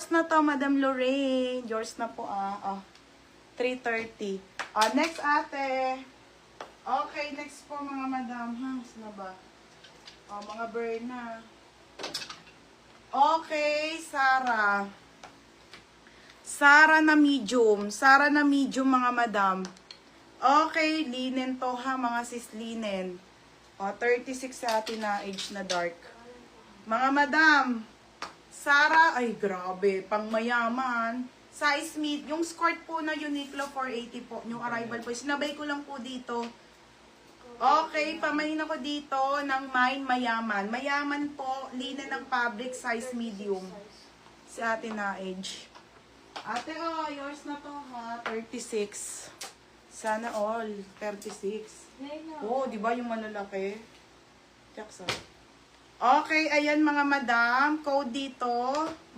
Yours na to, Madam Lorraine. Yours na po, Oh, 330. Next, ate. Okay, next po, mga madam. Saan ba? Mga burn na. Okay, Sarah. Sarah na medium. Sarah na medium, mga madam. Okay, linen to, mga sis linen. 36 sa atin na age na dark. Mga madam, Sarah, ay grabe, pang mayaman. Size mid, yung skirt po na Uniqlo 480 po, yung arrival po. Sinabay ko lang po dito. Okay, pamain ako dito ng Mine Mayaman. Mayaman po, linen ng fabric, size medium. Si ate na age. Ate, yours na to ha, 36. Sana all, 36. Di ba yung malalaki? Chaksa. Okay, ayan mga madam. Code dito.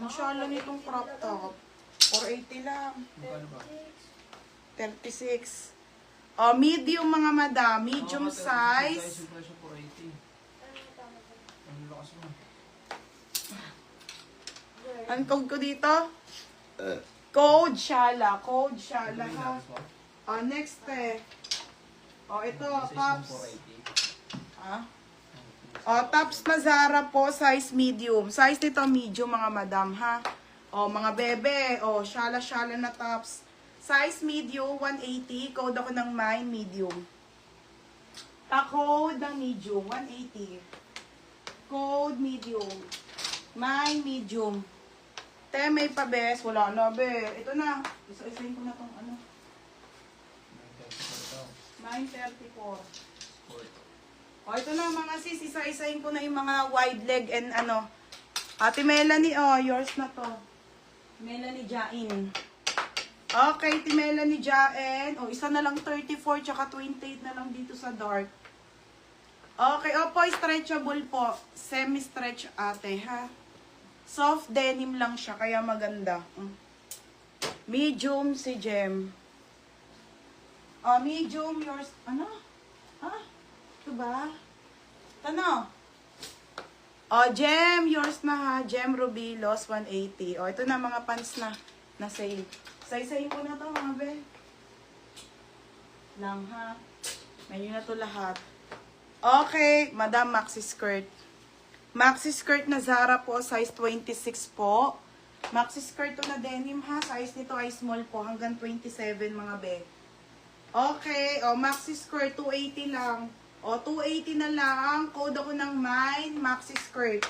Masyalo nitong crop top. 480 lang. 36. Medium mga madam. Medium size. Ang code ko dito? Code Shala. Code Shala ha. Next ito, tops. Tops na Zara po, size medium. Size nito medium mga madam ha. Mga bebe, shala-shala na tops. Size medium, 180. Code ako ng Mine medium. Code ng medium, 180. Code medium. Mine medium. May pabes, wala na be. Ito na. Isa-isahin ko na tong ano. 934. Ito na mga sis, isa-isahin ko na yung mga wide leg and ano. Ate Melanie, yours na to. Melanie Jain. Okay, Ate Melanie Jain. Isa na lang 34, tsaka 28 na lang dito sa dark. Okay, po, stretchable po. Semi-stretch ate, ha. Soft denim lang siya, kaya maganda. Medium si Jem. Medium, yours, ano? Ito ba? Ano? Jem, yours na ha. Jem Rubilos, 180. Ito na mga pants na sale. Say-sayin ko na to mga be. Lang ha. Ngayon na to lahat. Okay, Madam Maxi Skirt. Maxi Skirt na Zara po, size 26 po. Maxi Skirt to na denim ha. Size nito ay small po, hanggang 27 mga be. Okay, Maxi Skirt, 280 lang. 280 na lang. Code ako ng Mine, Maxi Skirt.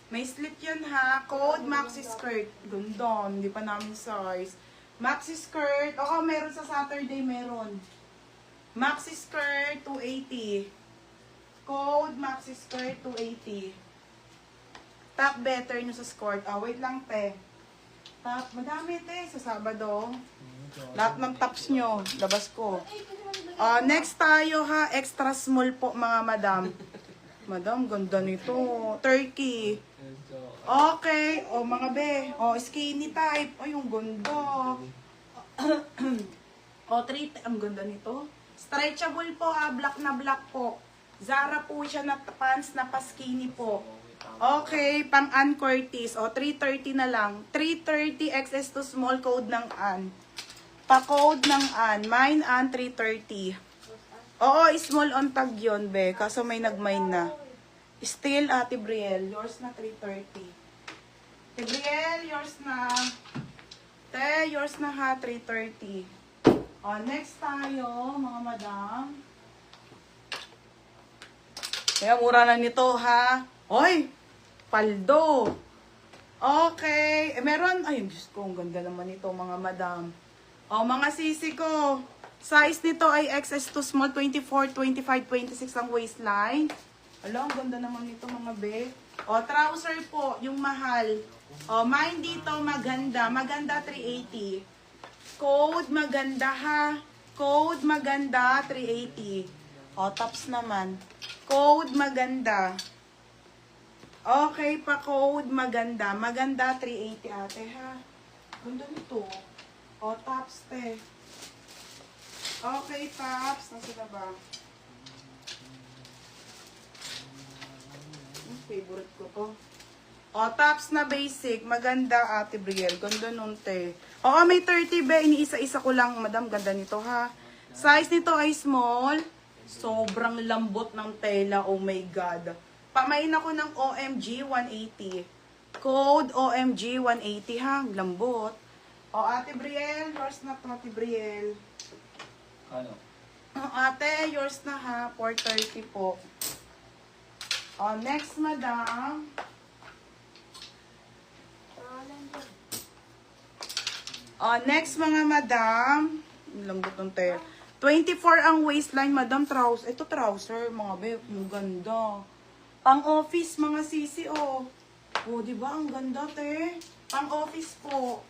May slit yun ha. Code Maxi Skirt. Ganda, hindi pa namin size. Maxi Skirt. Meron sa Saturday, meron. Maxi Skirt, 280. Code Maxi Skirt, 280. Top better nyo sa skirt. Wait lang, te. Top, madami, te. Sa Sabado. Lahat ng tops nyo, labas ko. Next tayo ha, extra small po mga madam. Madam, ganda nito. Turkey. Okay, mga be. Skinny type. Yung ganda. 3, ang ganda nito. Stretchable po ha, black na black po. Zara po siya na pants na pa-skinny po. Okay, pang Ann Curtis. 330 na lang. 330 XS to small, code ng Ann. Pa-code ng Ann. Mine Ann 330. Small on tag yun, be. Kaso may nag-mine na. Still, Ate Brielle. Yours na 330. Ate Brielle, yours na. Te, yours na ha, 330. Next tayo, mga madam. Kaya mura na nito, ha. Paldo. Okay. Meron, Diyos ko, ang ganda naman ito, mga madam. Mga sisi ko. Size nito ay XS to small, 24, 25, 26 ang waistline. Ang ganda naman nito mga be. Trouser po, yung mahal. Mine dito, maganda. Maganda, 380. Code, maganda ha. Code, maganda, 380. Tops naman. Code, maganda. Okay, pa-code, maganda. Maganda, 380 ate ha. Ganda nito. Tops, te. Okay, tops. Nasaan ba? Favorite ko to. O, tops na basic. Maganda, Ate Brielle. Ganda nun, te. Oo, may 30 be. Iniisa-isa ko lang, madam. Ganda nito, ha. Size nito ay small. Sobrang lambot ng tela. Oh my God. Pamain ako ng OMG 180. Code OMG 180, ha. Lambot. O, Ate Brielle. Yours na to, Ate Brielle. Ano? O, ate, yours na, ha. 430 po. O, next, madam. Next mga madam. Lambot ng tail. 24 ang waistline, madam. Trouser. Ito trouser, mga be. Ang ganda. Pang office, mga sisi, oh. Oh, di ba? Ang ganda, te. Pang office po.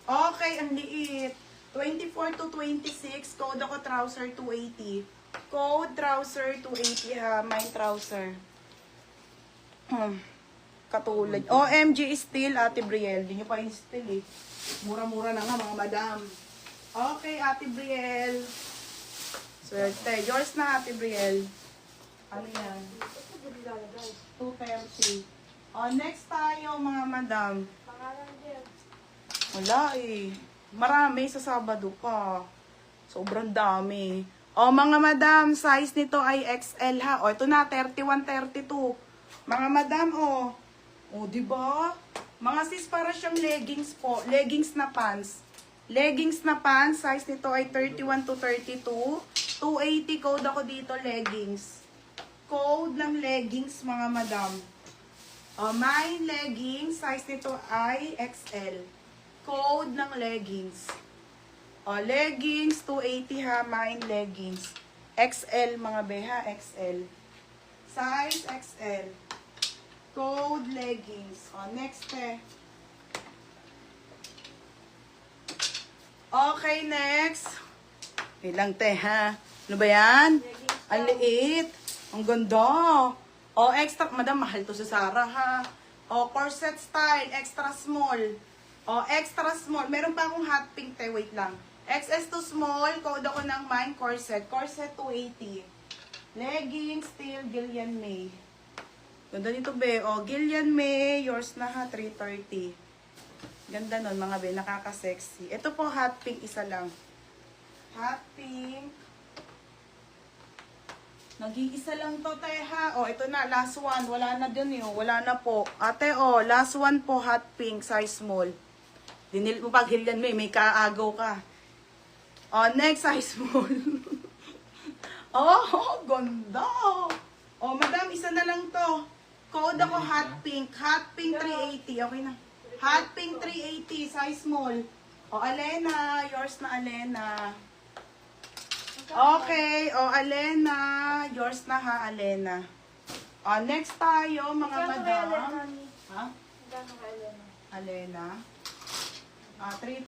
Okay, ang liit. 24 to 26. Code ako trouser 280. Code trouser 280, ha. Mine trouser. Katulad. OMG still, Ate Brielle. Di nyo pa yung still, eh. Mura-mura na nga, mga madam. Okay, Ate Brielle. Swerte. Yours na, Ate Brielle. Ano yan? 230. Next tayo, mga madam. Wala, eh. Marami sa Sabado pa. Sobrang dami. Mga madam, size nito ay XL, ha. Ito na, 31, 32. Mga madam, di ba? Mga sis, para siyang leggings po. Leggings na pants. Leggings na pants. Size nito ay 31 to 32. 280 code ako dito, leggings. Code ng leggings, mga madam. My leggings. Size nito ay XL. Code ng leggings. Leggings, 280 ha. Mine leggings. XL, mga beha, XL. Size XL. Code leggings. Next, Okay, next. Wait lang, ha. Ano ba yan? Ang liit. Ang ganda. Extra. Madam, mahal to sa Zara, ha. Corset style. Extra small. Extra small. Meron pa akong hot pink, Wait lang. XS to small. Code ako ng mine corset. Corset 280. Leggings, still, Gillian May. Ganda nito, be. Gillian May, yours na, ha, 330. Ganda nun, mga be, nakaka-sexy. Ito po, hot pink, isa lang. Hot pink. Nag-iisa lang to, ha. Ito na, last one. Wala na dun, wala na po. Ate, last one po, hot pink, size small. Dinilit mo pa, Gillian May, may kaagaw ka. Next, size small. Ganda. Madam, isa na lang to. Code ako hot pink. Hot pink 380. Okay na. Hot pink 380. Size small. Alena. Yours na, Alena. Okay. Alena. Yours na, ha, Alena. Next tayo, mga madam. Ha? Alena. 3